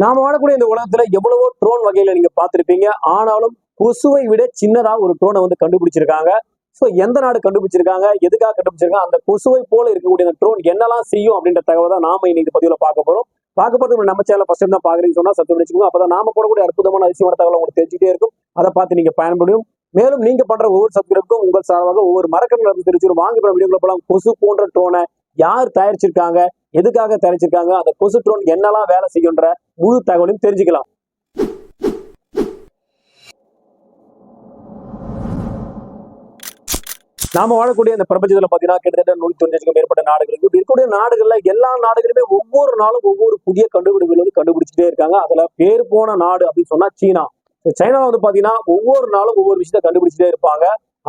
நாம வாழக்கூடிய இந்த உலகத்துல எவ்வளவோ ட்ரோன் வகையில நீங்க பார்த்திருப்பீங்க. ஆனாலும் கொசுவை விட சின்னதா ஒரு ட்ரோனை வந்து கண்டுபிடிச்சிருக்காங்க. சோ எந்த நாடு கண்டுபிடிச்சிருக்காங்க, எதுக்காக கண்டுபிடிச்சிருக்காங்க, அந்த கொசுவை போல இருக்கக்கூடிய அந்த ட்ரோன் என்னெல்லாம் செய்யும் அப்படின்ற தகவல் தான் நாம இன்னைக்கு பதிவுல பார்க்க போறோம். பார்க்க போறது நம்ம சேனல் ஃபர்ஸ்ட் டைம் தான் பாக்குறீங்கன்னு சொன்னா சப்ஸ்கிரைப் பண்ணிக்கோங்க. அப்பதான் நாம போடக்கூடிய அற்புதமான அதிசயமான தகவல் உங்களுக்கு தெரிஞ்சுட்டே இருக்கும். அதை பார்த்து நீங்க பயன்படும். மேலும் நீங்க பண்ற ஒவ்வொரு சப்ஸ்கிரைபுக்கும் உங்கள் சார்பாக ஒவ்வொரு மரக்கன்கள் தெரிஞ்சிடும். வாங்கி போற வீடியோக்குள்ள போலாம். கொசு போன்ற ட்ரோனை யார் தயாரிச்சிருக்காங்க, எதுக்காக தயாரிச்சிருக்காங்க, அந்த கொசு ட்ரோன் என்னெல்லாம் வேலை செய்யுன்ற முழு தகவலையும் தெரிஞ்சுக்கலாம். நாம வாழக்கூடிய இந்த பிரபஞ்சத்துல பாத்தீங்கன்னா கிட்டத்தட்ட 195க்கும் மேற்பட்ட நாடுகள் இருக்கு. இருக்கக்கூடிய நாடுகள்ல எல்லா நாடுகளுமே ஒவ்வொரு நாளும் ஒவ்வொரு புதிய கண்டுபிடிப்புகள் வந்து கண்டுபிடிச்சிட்டே இருக்காங்க. அதுல பேர் போன நாடு அப்படின்னு சொன்னா சீனா. சைனால வந்து பாத்தீங்கன்னா ஒவ்வொரு நாளும் ஒவ்வொரு விஷயத்த கண்டுபிடிச்சிட்டே இருப்பாங்க.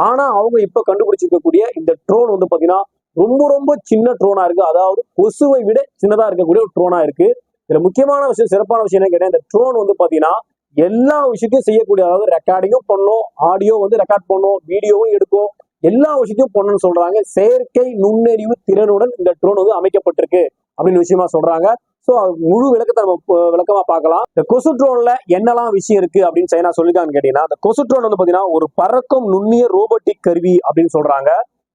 ஆனா அவங்க இப்ப கண்டுபிடிச்சிருக்கக்கூடிய இந்த ட்ரோன் வந்து பாத்தீங்கன்னா ரொம்ப ரொம்ப சின்ன ட்ரோனா இருக்கு. அதாவது கொசுவை விட சின்னதா இருக்கக்கூடிய ஒரு ட்ரோனா இருக்கு. இதுல முக்கியமான விஷயம், சிறப்பான விஷயம் என்ன கேட்டா, இந்த ட்ரோன் வந்து பாத்தீங்கன்னா எல்லா விஷயத்தையும் செய்யக்கூடிய, அதாவது ரெக்கார்டிங்கும் பண்ணும், ஆடியோ வந்து ரெக்கார்ட் பண்ணும், வீடியோவும் எடுக்கும், எல்லா விஷயத்தையும் பண்ணணும்னு சொல்றாங்க. செயற்கை நுண்ணறிவு திறனுடன் இந்த ட்ரோன் வந்து அமைக்கப்பட்டிருக்கு அப்படின்னு விஷயமா சொல்றாங்க. சோ முழு விளக்கத்தை நம்ம விளக்கமா பார்க்கலாம். இந்த கொசு ட்ரோன்ல என்னெல்லாம் விஷயம் இருக்கு அப்படின்னு சைனா சொல்லிருக்கான்னு கேட்டீங்கன்னா, இந்த கொசு ட்ரோன் வந்து பாத்தீங்கன்னா ஒரு பறக்கும் நுண்ணிய ரோபோட்டிக் கருவி அப்படின்னு சொல்றாங்க.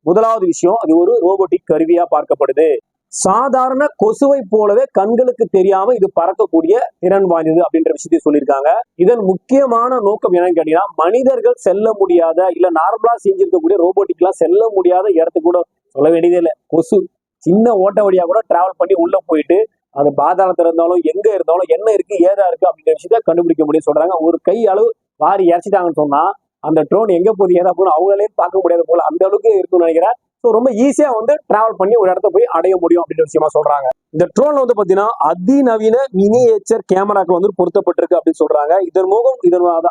முதலாவது விஷயம், அது ஒரு ரோபோட்டிக் கருவியா பார்க்கப்படுது. சாதாரண கொசுவை போலவே கண்களுக்கு தெரியாம இது பறக்கக்கூடிய திறன் வாய்ந்தது அப்படின்ற விஷயத்தை சொல்லியிருக்காங்க. இதன் முக்கியமான நோக்கம் என்னன்னு கேட்டீங்கன்னா, மனிதர்கள் செல்ல முடியாத, இல்ல நார்மலா செஞ்சிருக்கக்கூடிய ரோபோட்டிக் எல்லாம் செல்ல முடியாத இடத்துக்கு கூட சொல்ல வேண்டியதே இல்லை. கொசு சின்ன ஓட்ட வழியா கூட டிராவல் பண்ணி உள்ள போயிட்டு அது பாதாளத்துல இருந்தாலும் எங்க இருந்தாலும் என்ன இருக்கு ஏதா இருக்கு அப்படின்ற விஷயத்த கண்டுபிடிக்க முடியும் சொல்றாங்க. ஒரு கை அளவு வாரி இறைச்சிட்டாங்கன்னு சொன்னா அந்த ட்ரோன் எங்க போகுது ஏதா போகணும் அவங்களே பார்க்க முடியாத போல அந்த அளவுக்கு இருக்கும்னு நினைக்கிறேன். ஸோ ரொம்ப ஈஸியா வந்து டிராவல் பண்ணி ஒரு இடத்த போய் அடைய முடியும் அப்படின்ற விஷயமா சொல்றாங்க. இந்த ட்ரோன்ல வந்து பாத்தீங்கன்னா அதிநவீன மினியேச்சர் கேமராக்கள் வந்து பொருத்தப்பட்டிருக்கு அப்படின்னு சொல்றாங்க.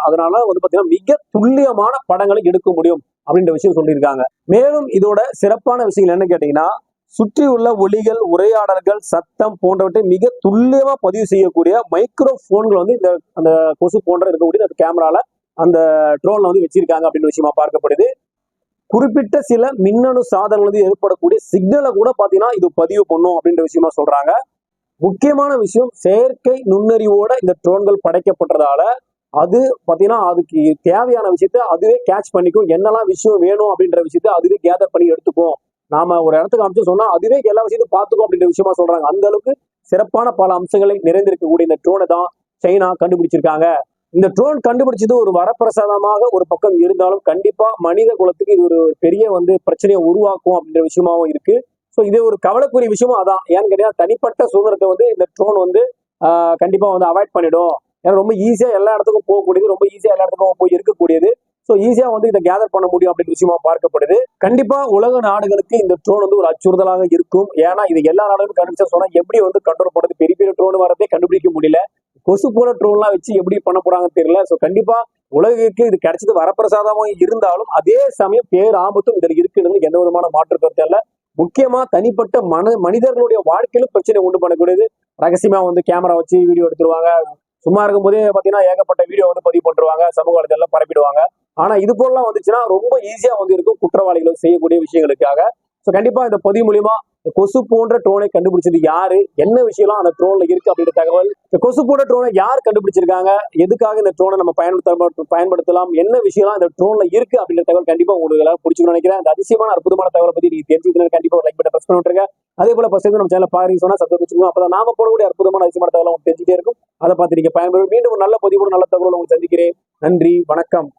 அதனால வந்து பாத்தீங்கன்னா மிக துல்லியமான படங்களை எடுக்க முடியும் அப்படின்ற விஷயம் சொல்லியிருக்காங்க. மேலும் இதோட சிறப்பான விஷயங்கள் என்ன கேட்டீங்கன்னா, சுற்றி உள்ள ஒலிகள், உரையாடல்கள், சத்தம் போன்றவற்றை மிக துல்லியமா பதிவு செய்யக்கூடிய மைக்ரோபோன்கள் வந்து இந்த அந்த கொசு போன்ற இருக்கக்கூடிய அந்த கேமரால அந்த ட்ரோன்ல வந்து வச்சிருக்காங்க அப்படின்னு விஷயமா பார்க்கப்படுது. குறிப்பிட்ட சில மின்னணு சாதனங்கள் வந்து ஏற்படக்கூடிய சிக்னலை கூட பாத்தீங்கன்னா இது பதிவு பண்ணும் அப்படின்ற விஷயமா சொல்றாங்க. முக்கியமான விஷயம், செயற்கை நுண்ணறிவோட இந்த ட்ரோன்கள் படைக்கப்பட்டதால அது பாத்தீங்கன்னா அதுக்கு தேவையான விஷயத்த அதுவே கேட்ச் பண்ணிக்கும். என்னெல்லாம் விஷயம் வேணும் அப்படின்ற விஷயத்த அதுவே கேதர் பண்ணி எடுத்துக்கும். நாம ஒரு இடத்துக்கு அமைச்சு சொன்னா அதுவே எல்லா விஷயத்தையும் பார்த்துக்கும் அப்படின்ற விஷயமா சொல்றாங்க. அந்த அளவுக்கு சிறப்பான பல அம்சங்களை நிறைந்திருக்கக்கூடிய இந்த ட்ரோனை தான் சைனா கண்டுபிடிச்சிருக்காங்க. இந்த ட்ரோன் கண்டுபிடிச்சது ஒரு வரப்பிரசாதமாக ஒரு பக்கம் இருந்தாலும் கண்டிப்பா மனித குலத்துக்கு இது ஒரு பெரிய வந்து பிரச்சனையை உருவாக்கும் அப்படின்ற விஷயமாவும் இருக்கு. ஸோ இது ஒரு கவலைக்குரிய விஷயமும் அதான். ஏன்னு கேட்டீங்கன்னா, தனிப்பட்ட சுதந்திரத்தை வந்து இந்த ட்ரோன் வந்து கண்டிப்பா வந்து அவாய்ட் பண்ணிடும். ஏன்னா ரொம்ப ஈஸியா எல்லா இடத்துக்கும் போகக்கூடியது, ரொம்ப ஈஸியா எல்லா இடத்துக்கும் போய் இருக்கக்கூடியது. ஸோ ஈஸியா வந்து இதை கேதர் பண்ண முடியும் அப்படின்ற விஷயமா பார்க்கப்படுது. கண்டிப்பா உலக நாடுகளுக்கு இந்த ட்ரோன் வந்து ஒரு அச்சுறுத்தலாக இருக்கும். ஏன்னா இது எல்லா நாடுகளும் கண்டுபிடிச்சா சொன்னா எப்படி வந்து கண்ட்ரோல் பண்ணுறது, பெரிய பெரிய ட்ரோன் வரதே கண்டுபிடிக்க முடியல. கொசு போல ட்ரோன்லாம் வச்சு எப்படி பண்ண போறாங்கன்னு தெரியல. ஸோ கண்டிப்பா உலகிற்கு இது கிடைச்சது வரப்பிரசாதமும் இருந்தாலும் அதே சமயம் பேர் ஆபத்தும் இதில் இருக்குன்னு எந்த விதமான மாற்று கருத்து இல்ல. முக்கியமா தனிப்பட்ட மனிதர்களுடைய வாழ்க்கையிலும் பிரச்சனை உண்டு பண்ணக்கூடியது. ரகசியமா வந்து கேமரா வச்சு வீடியோ எடுத்துருவாங்க. சும்மா இருக்கும் போதே பாத்தீங்கன்னா ஏகப்பட்ட வீடியோ வந்து பதிவு பண்ணுவாங்க, சமூக வலைதளம் பரப்பிடுவாங்க. ஆனா இது போலாம் வந்துச்சுன்னா ரொம்ப ஈஸியா வந்து இருக்கும் குற்றவாளிகள் செய்யக்கூடிய விஷயங்களுக்காக. ஸோ கண்டிப்பா இந்த பதிவு மூலியமா கொசு போன்ற ட்ரோனை கண்டுபிடிச்சது யாரு, என்ன விஷயம்லாம் அந்த ட்ரோன்ல இருக்கு அப்படின்ற தகவல், இந்த கொசு போன்ற ட்ரோனை யார் கண்டுபிடிச்சிருக்காங்க, எதுக்காக இந்த ட்ரோனை நம்ம பயன்படுத்தலாம், என்ன விஷயம்லாம் இந்த ட்ரோன்ல இருக்கு அப்படின்ற தகவல் கண்டிப்பா உங்களுக்கு எல்லாம் பிடிச்சிக்கணும்னு நினைக்கிறேன். அந்த அதிசயமான அற்புதமான தகவலை பத்தி நீங்க தெரிஞ்சுக்கணும், கண்டிப்பா லைக் பட்டன் பிரஸ் பண்ணிட்டுருங்க. அதே போல ஃபர்ஸ்ட் நம்ம சேனல் பாருங்க சொன்னா சப்ஸ்கிரைப் பண்ணிக்கோங்க. அப்பதான் நாம போடக்கூடிய அற்புதமான அதிசயமான தகவல் உங்களுக்கு தெரிஞ்சுட்டே இருக்கும். அதை பார்த்து நீங்க பயன்படும். மீண்டும் ஒரு நல்ல பதிவோடு நல்ல தகவல் உங்களுக்கு சந்திக்கிறேன். நன்றி, வணக்கம்.